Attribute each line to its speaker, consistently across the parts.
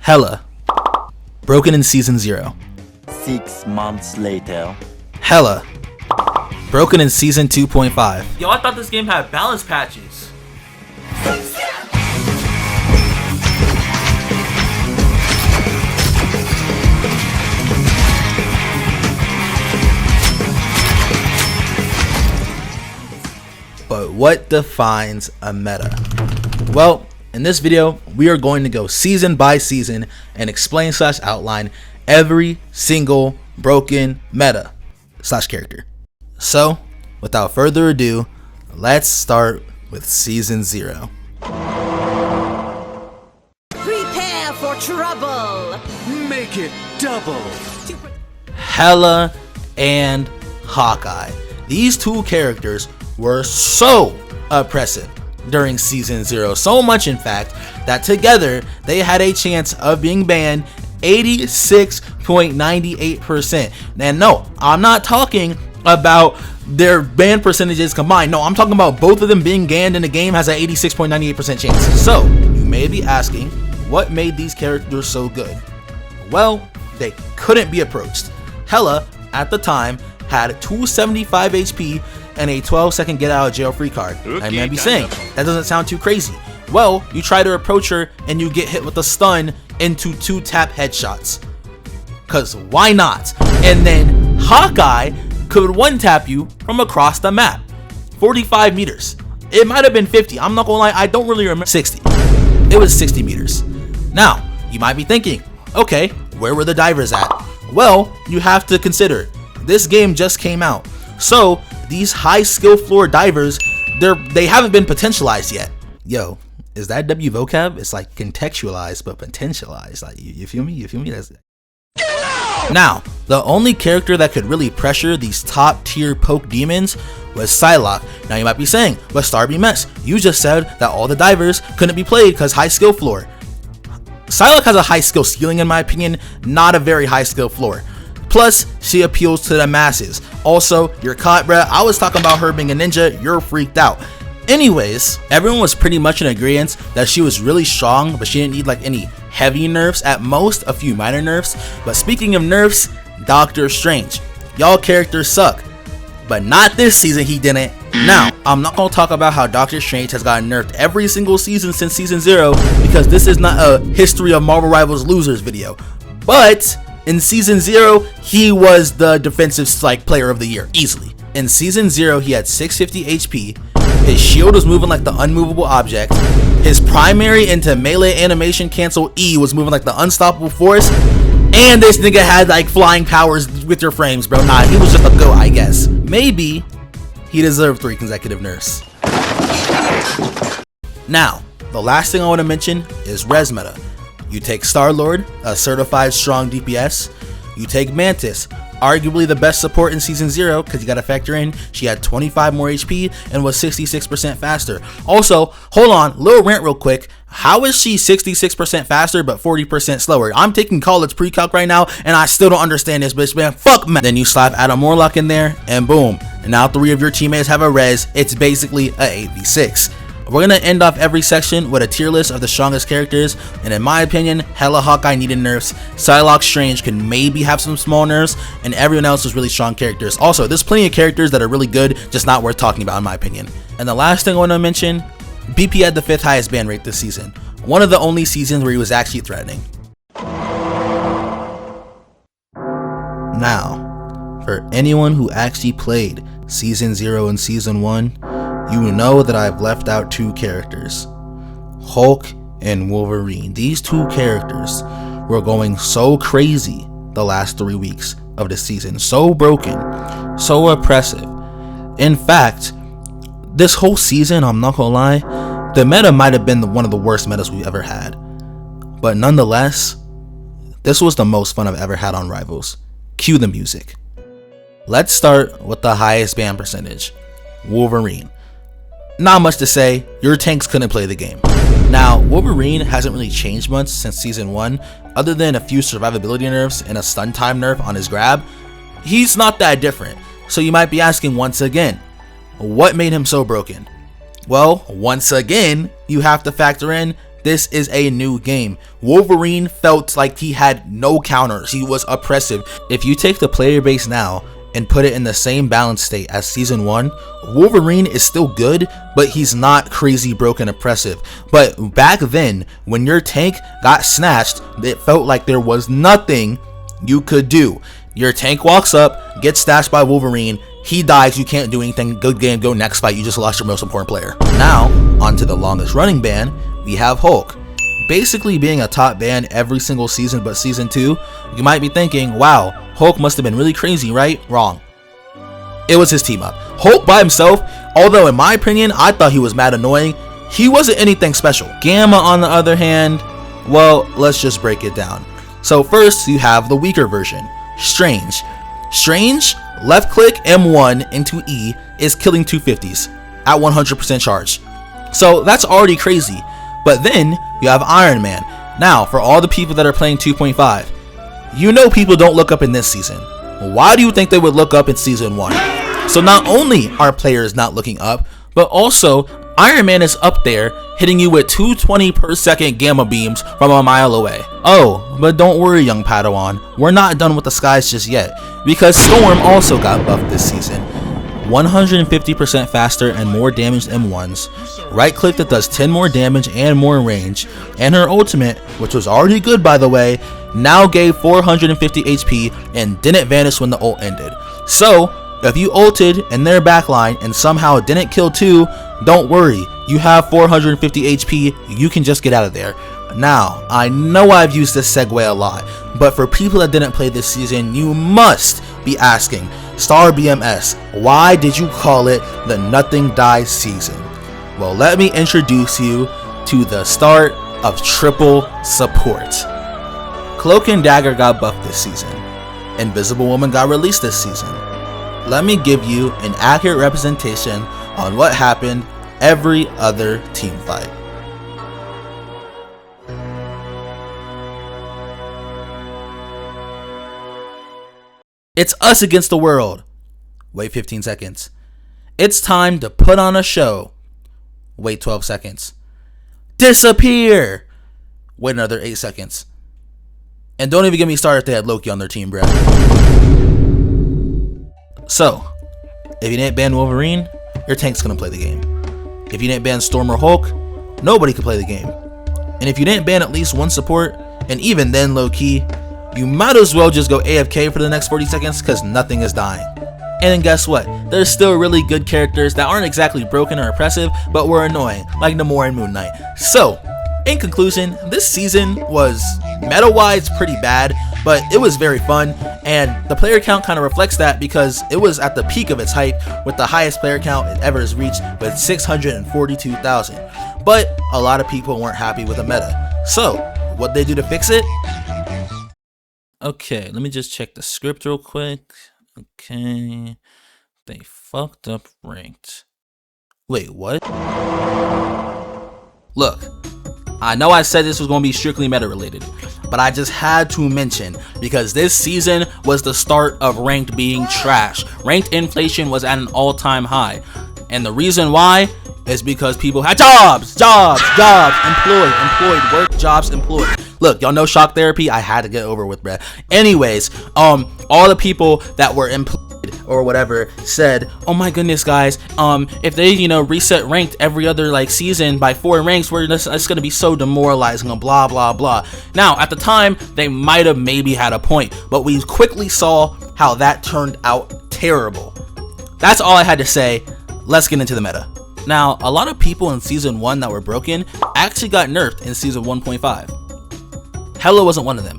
Speaker 1: Hella, broken in Season 0.
Speaker 2: 6 months later.
Speaker 1: Hella, broken in Season 2.5.
Speaker 3: Yo, I thought this game had balance patches.
Speaker 1: But what defines a meta? Well, in this video, we are going to go season by season and explain / outline every single broken meta / character. So, without further ado, let's start with Season 0.
Speaker 4: Prepare for trouble.
Speaker 5: Make it double.
Speaker 1: Hella and Hawkeye. These two characters were so oppressive during Season 0, so much in fact that together they had a chance of being banned 86.98%. And no, I'm not talking about their ban percentages combined. No, I'm talking about both of them being banned in the game has an 86.98% chance. So you may be asking, what made these characters so good? Well, they couldn't be approached. Hella at the time had 275 HP and a 12-second get out of jail free card. I may be saying, that doesn't sound too crazy. Well, you try to approach her and you get hit with a stun into 2-tap headshots. Cause why not? And then Hawkeye could 1-tap you from across the map. 45 meters. It might have been 50. I'm not gonna lie, I don't really remember. 60. It was 60 meters. Now, you might be thinking, okay, where were the divers at? Well, you have to consider, this game just came out. So these high skill floor divers, they haven't been potentialized yet. Yo, is that W vocab? It's like contextualized but potentialized. Like you feel me? You feel me? That's now, the only character that could really pressure these top tier poke demons was Psylocke. Now you might be saying, but Starbeam S, you just said that all the divers couldn't be played because high skill floor. Psylocke has a high skill ceiling in my opinion, not a very high skill floor. Plus, she appeals to the masses. Also, you're caught, bruh. I was talking about her being a ninja. You're freaked out. Anyways, everyone was pretty much in agreement that she was really strong, but she didn't need like any heavy nerfs. At most, a few minor nerfs. But speaking of nerfs, Doctor Strange. Y'all characters suck. But not this season, he didn't. Now, I'm not going to talk about how Doctor Strange has gotten nerfed every single season since Season 0, because this is not a History of Marvel Rivals Losers video. But in Season 0, he was the defensive player of the year, easily. In Season 0, he had 650 HP, his shield was moving like the unmovable object, his primary into melee animation cancel E was moving like the unstoppable force, and this nigga had like flying powers with your frames, bro. Nah, he was just a goat, I guess. Maybe he deserved 3 consecutive nerfs. Now, the last thing I want to mention is res meta. You take Star-Lord, a certified strong DPS. You take Mantis, arguably the best support in Season 0 because you gotta factor in she had 25 more HP and was 66% faster. Also, hold on, little rant real quick. How is she 66% faster but 40% slower? I'm taking college pre-calc right now and I still don't understand this bitch, man. Fuck man. Then you slap Adam Morlock in there and boom. And now 3 of your teammates have a res. It's basically a 8v6. We're going to end off every section with a tier list of the strongest characters, and in my opinion, Hella Hawkeye needed nerfs, Psylocke Strange can maybe have some small nerfs, and everyone else is really strong characters. Also, there's plenty of characters that are really good, just not worth talking about in my opinion. And the last thing I want to mention, BP had the 5th highest ban rate this season, one of the only seasons where he was actually threatening. Now, for anyone who actually played Season 0 and Season 1, you know that I've left out 2 characters, Hulk and Wolverine. These 2 characters were going so crazy the last 3 weeks of the season, so broken, so oppressive. In fact, this whole season, I'm not gonna lie, the meta might have been one of the worst metas we've ever had. But nonetheless, this was the most fun I've ever had on Rivals. Cue the music. Let's start with the highest ban percentage, Wolverine. Not much to say, your tanks couldn't play the game. Now, Wolverine hasn't really changed much since Season 1, other than a few survivability nerfs and a stun time nerf on his grab. He's not that different, so you might be asking once again, what made him so broken? Well, once again, you have to factor in this is a new game. Wolverine felt like he had no counters. He was oppressive. If you take the player base now and put it in the same balance state as season 1, Wolverine is still good, but he's not crazy broken oppressive. But back then, when your tank got snatched, it felt like there was nothing you could do. Your tank walks up, gets snatched by Wolverine, he dies, you can't do anything, good game, go next fight, you just lost your most important player. Now, onto the longest running ban, we have Hulk. Basically being a top ban every single season but season 2, you might be thinking, wow, Hulk must have been really crazy, right? Wrong. It was his team up. Hulk by himself, although in my opinion, I thought he was mad annoying, he wasn't anything special. Gamma on the other hand, well, let's just break it down. So first, you have the weaker version, Strange. Strange, left click M1 into E is killing 250s at 100% charge. So that's already crazy. But then you have Iron Man. Now, for all the people that are playing 2.5, you know people don't look up in this season. Why do you think they would look up in season 1? So not only are players not looking up, but also Iron Man is up there hitting you with 220 per second gamma beams from a mile away. Oh, but don't worry, young Padawan, we're not done with the skies just yet, because Storm also got buffed this season. 150% faster and more damaged M1s, right click that does 10 more damage and more range, and her ultimate, which was already good by the way, now gave 450 HP and didn't vanish when the ult ended. So, if you ulted in their backline and somehow didn't kill 2, don't worry, you have 450 HP, you can just get out of there. Now, I know I've used this segue a lot, but for people that didn't play this season, you must be asking, Star BMS, why did you call it the Nothing Dies season? Well, let me introduce you to the start of triple support. Cloak and Dagger got buffed this season. Invisible Woman got released this season. Let me give you an accurate representation on what happened every other team fight. It's us against the world. Wait 15 seconds. It's time to put on a show. Wait 12 seconds. Disappear. Wait another 8 seconds. And don't even get me started if they had Loki on their team, bruh. So, if you didn't ban Wolverine, your tank's gonna play the game. If you didn't ban Storm or Hulk, nobody could play the game. And if you didn't ban at least one support, and even then low-key, you might as well just go AFK for the next 40 seconds because nothing is dying. And then guess what? There's still really good characters that aren't exactly broken or oppressive, but were annoying, like Namor and Moon Knight. So, in conclusion, this season was meta-wise pretty bad, but it was very fun, and the player count kind of reflects that because it was at the peak of its hype with the highest player count it ever has reached with 642,000. But a lot of people weren't happy with the meta. So, what'd they do to fix it? Okay, let me just check the script real quick. Okay, they fucked up ranked. Wait, what? Look, I know I said this was going to be strictly meta related, but I just had to mention because this season was the start of ranked being trash. Ranked inflation was at an all-time high, and the reason why is because people had jobs, employed, work, jobs, employed. Look, y'all know shock therapy, I had to get over with, bruh. Anyways, all the people that were employed or whatever said, oh my goodness guys, if they reset ranked every other season by 4 ranks, it's gonna be so demoralizing and blah blah blah. Now at the time they might have maybe had a point, but we quickly saw how that turned out terrible. That's all I had to say. Let's get into the meta. Now a lot of people in season 1 that were broken actually got nerfed in season 1.5. Hela wasn't one of them.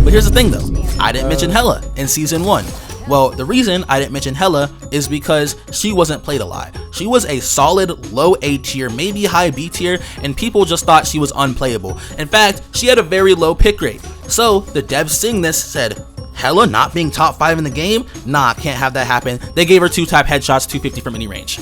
Speaker 1: But here's the thing though, I didn't mention Hela in season 1. Well, the reason I didn't mention Hela is because she wasn't played a lot. She was a solid low A tier, maybe high B tier, and people just thought she was unplayable. In fact, she had a very low pick rate. So the devs seeing this said, Hela not being top 5 in the game? Nah, can't have that happen. They gave her 2-tap headshots, 250 from any range.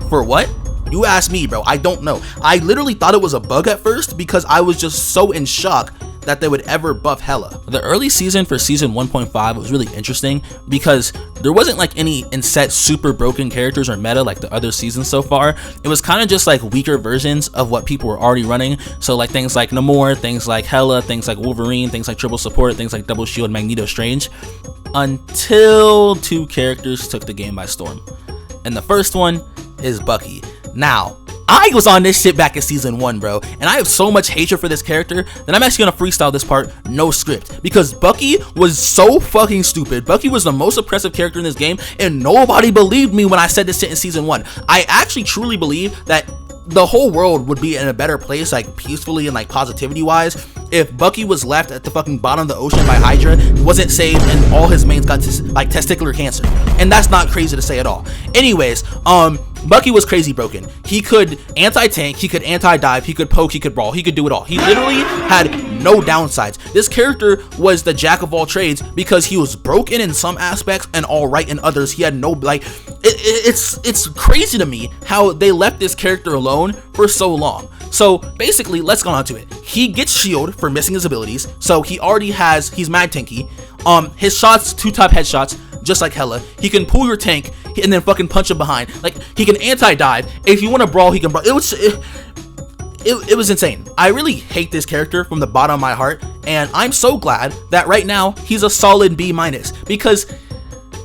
Speaker 1: For what? You ask me, bro, I don't know. I literally thought it was a bug at first because I was just so in shock that they would ever buff Hela. The early season for season 1.5 was really interesting because there wasn't like any inset super broken characters or meta like the other seasons so far. It was kind of just like weaker versions of what people were already running. So like things like Namor, things like Hela, things like Wolverine, things like Triple Support, things like Double Shield, Magneto, Strange, until two characters took the game by storm. And the first one is Bucky. Now, I was on this shit back in season 1, bro, and I have so much hatred for this character that I'm actually gonna freestyle this part, no script, because Bucky was so fucking stupid. Bucky was the most oppressive character in this game, and nobody believed me when I said this shit in season 1. I actually truly believe that the whole world would be in a better place, like peacefully and like positivity wise, if Bucky was left at the fucking bottom of the ocean by Hydra, wasn't saved, and all his mains got like testicular cancer. And that's not crazy to say at all. Anyways, Bucky was crazy broken. He could anti-tank, he could anti-dive, he could poke, he could brawl, he could do it all. He literally had no downsides. This character was the jack of all trades because he was broken in some aspects and alright in others. He had no, like, it's crazy to me how they left this character alone for so long. So basically, let's go on to it. He gets shield for missing his abilities, so he's mad tanky. His shots, 2-top headshots, just like Hela. He can pull your tank and then fucking punch him behind. Like, he can anti-dive. If you want to brawl, he can brawl. It was insane. I really hate this character from the bottom of my heart, and I'm so glad that right now he's a solid B-, because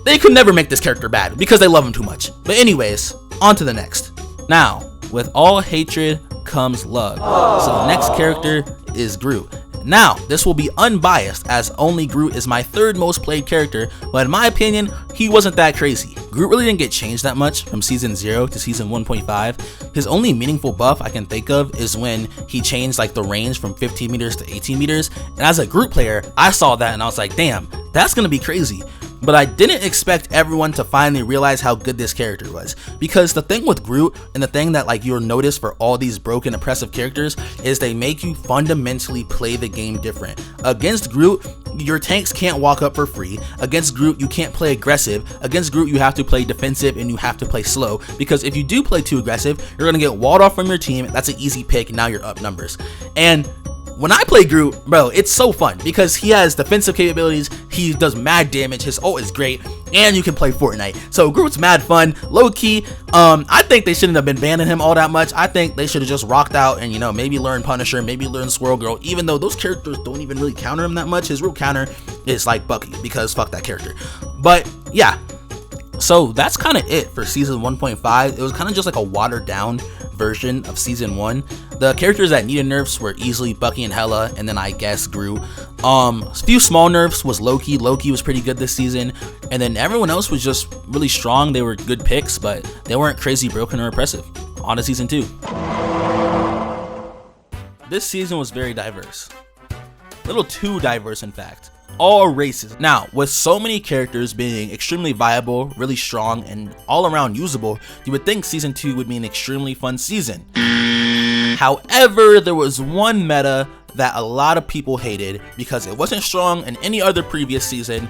Speaker 1: they could never make this character bad because they love him too much. But anyways, on to the next. Now, with all hatred comes love. So the next character is Groot. Now, this will be unbiased as only Groot is my third most played character, but in my opinion, he wasn't that crazy. Groot really didn't get changed that much from season 0 to season 1.5. His only meaningful buff I can think of is when he changed like the range from 15 meters to 18 meters. And as a Groot player, I saw that and I was like, damn, that's gonna be crazy. But I didn't expect everyone to finally realize how good this character was, because the thing with Groot, and the thing that like you'll notice for all these broken oppressive characters, is they make you fundamentally play the game different. Against Groot, your tanks can't walk up for free. Against Groot, you can't play aggressive. Against Groot, you have to play defensive and you have to play slow, because if you do play too aggressive, you're gonna get walled off from your team. That's an easy pick. Now you're up numbers. And when I play Groot, bro, it's so fun because he has defensive capabilities, he does mad damage, his ult is great, and you can play Fortnite. So Groot's mad fun, low-key. I think they shouldn't have been banning him all that much. I think they should have just rocked out and, you know, maybe learn Punisher, maybe learn Squirrel Girl, even though those characters don't even really counter him that much. His real counter is like Bucky, because fuck that character. But yeah, so that's kind of it for season 1.5. It was kind of just like a watered down version of season 1. The characters that needed nerfs were easily Bucky and Hela, and then I guess Groot. A few small nerfs was Loki. Loki was pretty good this season, and then everyone else was just really strong. They were good picks, but they weren't crazy broken or oppressive. On to season 2. This season was very diverse. A little too diverse, in fact. All races. Now, with so many characters being extremely viable, really strong, and all around usable, you would think season 2 would be an extremely fun season. However, there was one meta that a lot of people hated because it wasn't strong in any other previous season,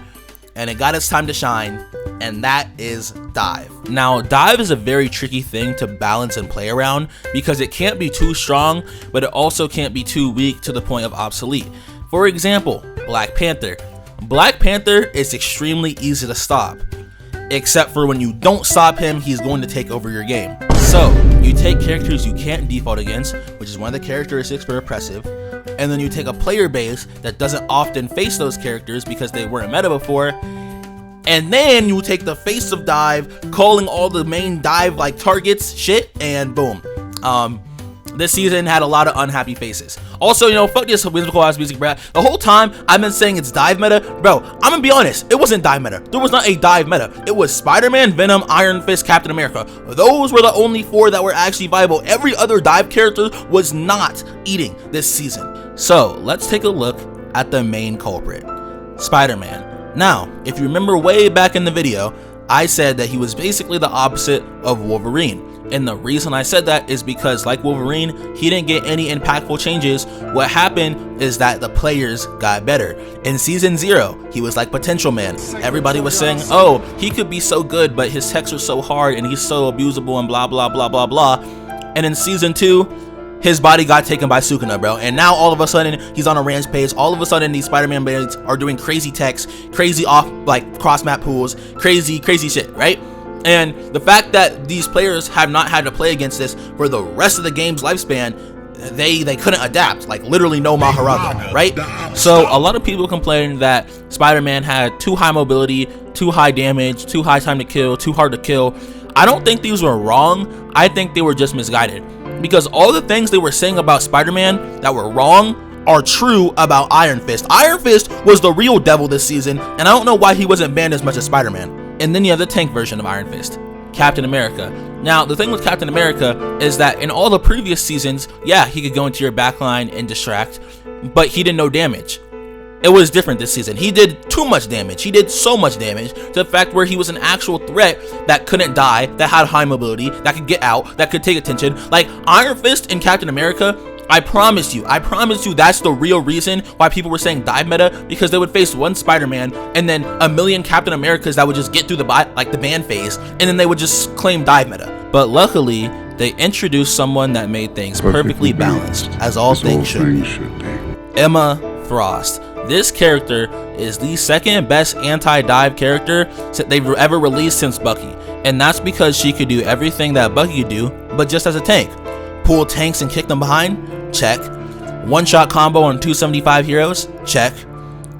Speaker 1: and it got its time to shine, and that is dive. Now, dive is a very tricky thing to balance and play around because it can't be too strong, but it also can't be too weak to the point of obsolete. For example, Black Panther. Black Panther is extremely easy to stop, except for when you don't stop him, he's going to take over your game. So, you take characters you can't default against, which is one of the characteristics for oppressive, and then you take a player base that doesn't often face those characters because they weren't meta before, and then you take the face of dive, calling all the main dive like targets shit, and boom. This season had a lot of unhappy faces. Also, you know, fuck this whimsical ass music, bruh. The whole time I've been saying it's dive meta, bro. I'm gonna be honest, it wasn't dive meta. There was not a dive meta. It was Spider-Man, Venom, Iron Fist, Captain America. Those were the only 4 that were actually viable. Every other dive character was not eating this season. So let's take a look at the main culprit, Spider-Man. Now, if you remember way back in the video, I said that he was basically the opposite of Wolverine. And the reason I said that is because, like Wolverine, he didn't get any impactful changes. What happened is that the players got better. In season 0, he was like Potential Man. Everybody was saying, oh, he could be so good, but his techs are so hard and he's so abusable and blah, blah, blah, blah, blah. And in season 2, his body got taken by Sukuna, bro. And now all of a sudden he's on a rampage. All of a sudden these Spider-Man bands are doing crazy techs, crazy off like cross map pools, crazy shit, right? And the fact that these players have not had to play against this for the rest of the game's lifespan, they couldn't adapt, like literally no Maharaga, right? So a lot of people complained that Spider-Man had too high mobility, too high damage, too high time to kill, too hard to kill. I don't think these were wrong. I think they were just misguided, because all the things they were saying about Spider-Man that were wrong are true about Iron Fist. Iron Fist was the real devil this season, and I don't know why he wasn't banned as much as Spider-Man. And then you have the tank version of Iron Fist, Captain America. Now, the thing with Captain America is that in all the previous seasons, yeah, he could go into your backline and distract, but he did no damage. It was different this season. He did too much damage. He did so much damage to the fact where he was an actual threat that couldn't die, that had high mobility, that could get out, that could take attention. Like Iron Fist and Captain America, I promise you that's the real reason why people were saying dive meta, because they would face one Spider-Man and then a million Captain Americas that would just get through the ban phase, and then they would just claim dive meta. But luckily, they introduced someone that made things perfectly balanced, as all things should be. Emma Frost. This character is the second best anti-dive character they've ever released since Bucky, and that's because she could do everything that Bucky could do, but just as a tank. Pull tanks and kick them behind? Check. One-shot combo on 275 heroes? Check.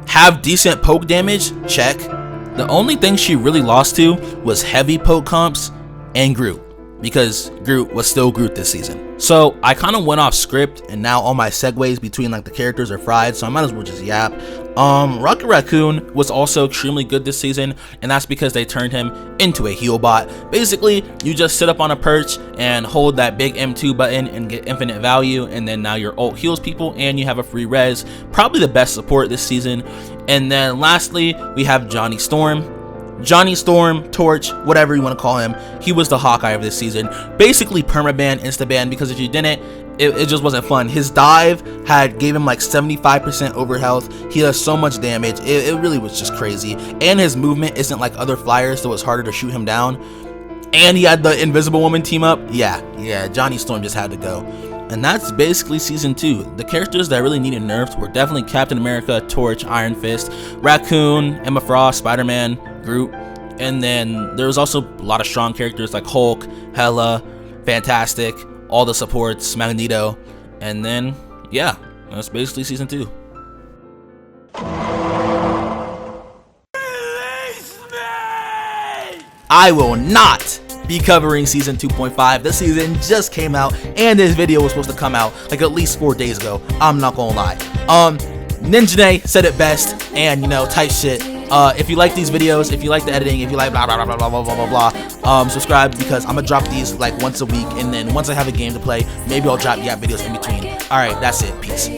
Speaker 1: Have decent poke damage? Check. The only thing she really lost to was heavy poke comps and Groot, because Groot was still Groot this season. So I kind of went off script, and now all my segues between like the characters are fried, so I might as well just yap. Rocket Raccoon was also extremely good this season, and that's because they turned him into a heal bot. Basically, you just sit up on a perch and hold that big M2 button and get infinite value, and then now your ult heals people and you have a free res. Probably the best support this season. And then lastly, we have Johnny Storm. Johnny Storm, Torch, whatever you want to call him, he was the Hawkeye of this season. Basically permaban, instaban, because if you didn't, it just wasn't fun. His dive gave him like 75% over health. He does so much damage. It really was just crazy. And his movement isn't like other flyers, so it's harder to shoot him down. And he had the Invisible Woman team up. Yeah, Johnny Storm just had to go. And that's basically season 2. The characters that really needed nerfs were definitely Captain America, Torch, Iron Fist, Raccoon, Emma Frost, Spider-Man, Groot. And then there was also a lot of strong characters like Hulk, Hela, Fantastic, all the supports, Magneto. And then, yeah, that's basically season 2. I will not be covering season 2.5. This season just came out, and this video was supposed to come out like at least 4 days ago. I'm not gonna lie. Ninjane said it best, and you know, type shit. If you like these videos, if you like the editing, if you like blah blah blah blah blah blah blah blah, subscribe, because I'm gonna drop these like once a week, and then once I have a game to play, maybe I'll drop videos in between. All right, that's it. Peace.